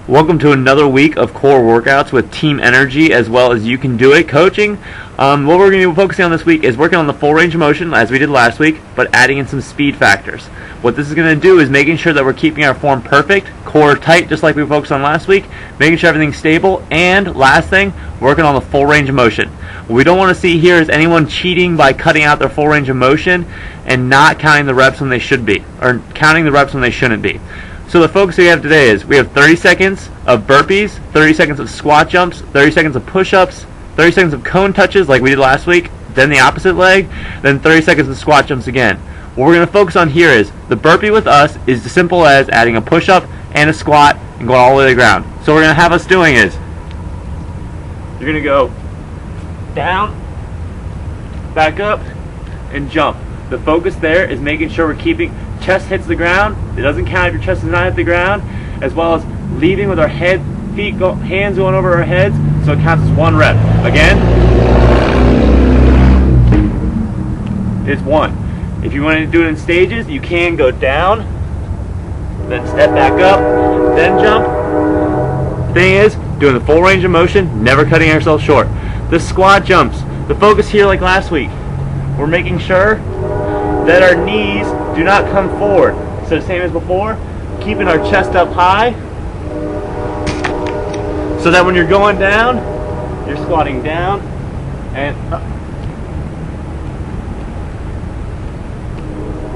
Welcome to another week of core workouts with Team Energy as well as You Can Do It coaching. What we're going to be focusing on this week is working on the full range of motion as we did last week, but adding in some speed factors. What this is going to do is making sure that we're keeping our form perfect, core tight just like we focused on last week, making sure everything's stable, and last thing, working on the full range of motion. What we don't want to see here is anyone cheating by cutting out their full range of motion and not counting the reps when they should be, or counting the reps when they shouldn't be. So the focus we have today is we have 30 seconds of burpees, 30 seconds of squat jumps, 30 seconds of push-ups, 30 seconds of cone touches like we did last week, then the opposite leg, then 30 seconds of squat jumps again. What we're going to focus on here is the burpee with us is as simple as adding a push-up and a squat and going all the way to the ground. So what we're going to have us doing is you're going to go down, back up, and jump. The focus there is making sure we're keeping chest hits the ground. It doesn't count if your chest is not hit the ground, as well as leading with our hands going over our heads, so it counts as one rep. Again, it's one. If you want to do it in stages, you can go down, then step back up, then jump. Thing is, doing the full range of motion, never cutting ourselves short. The squat jumps, the focus here like last week, we're making sure that our knees do not come forward. So same as before, keeping our chest up high so that when you're going down, you're squatting down and up.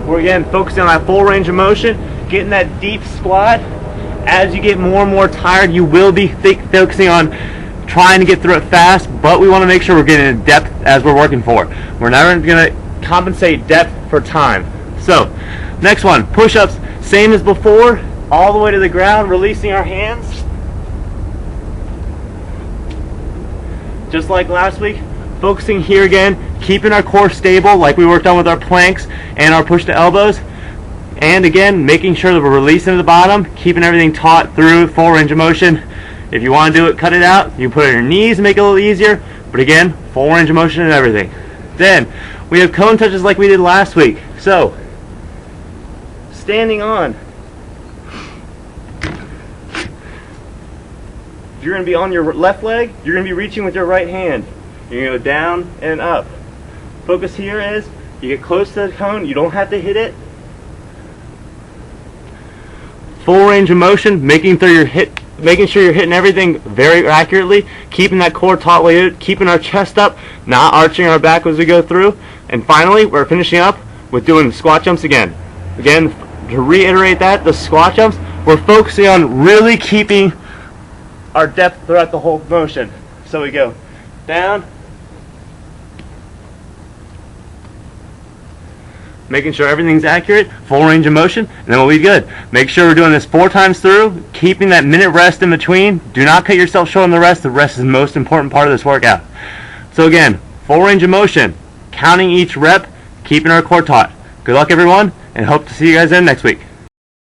We're again focusing on that full range of motion, getting that deep squat. As you get more and more tired, you will be focusing on trying to get through it fast, but we want to make sure we're getting in depth as we're working for it. We're never going to compensate depth for time. So, next one, push-ups, same as before, all the way to the ground, releasing our hands. Just like last week, focusing here again, keeping our core stable like we worked on with our planks and our push to elbows. And again, making sure that we're releasing to the bottom, keeping everything taut through full range of motion. If you want to do it, cut it out. You can put it on your knees and make it a little easier. But again, full range of motion and everything. Then, we have cone touches like we did last week. So, standing on. If you're going to be on your left leg, you're going to be reaching with your right hand. You're going to go down and up. Focus here is, you get close to the cone, you don't have to hit it. Full range of motion, making sure you're hitting everything very accurately, keeping that core taut weighted, keeping our chest up, not arching our back as we go through. And finally, we're finishing up with doing the squat jumps again. Again, to reiterate that, the squat jumps, we're focusing on really keeping our depth throughout the whole motion. So we go down, making sure everything's accurate, full range of motion, and then we'll be good. Make sure we're doing this 4 times through, keeping that minute rest in between. Do not cut yourself short on the rest. The rest is the most important part of this workout. So again, full range of motion, counting each rep, keeping our core taut. Good luck everyone, and hope to see you guys then next week.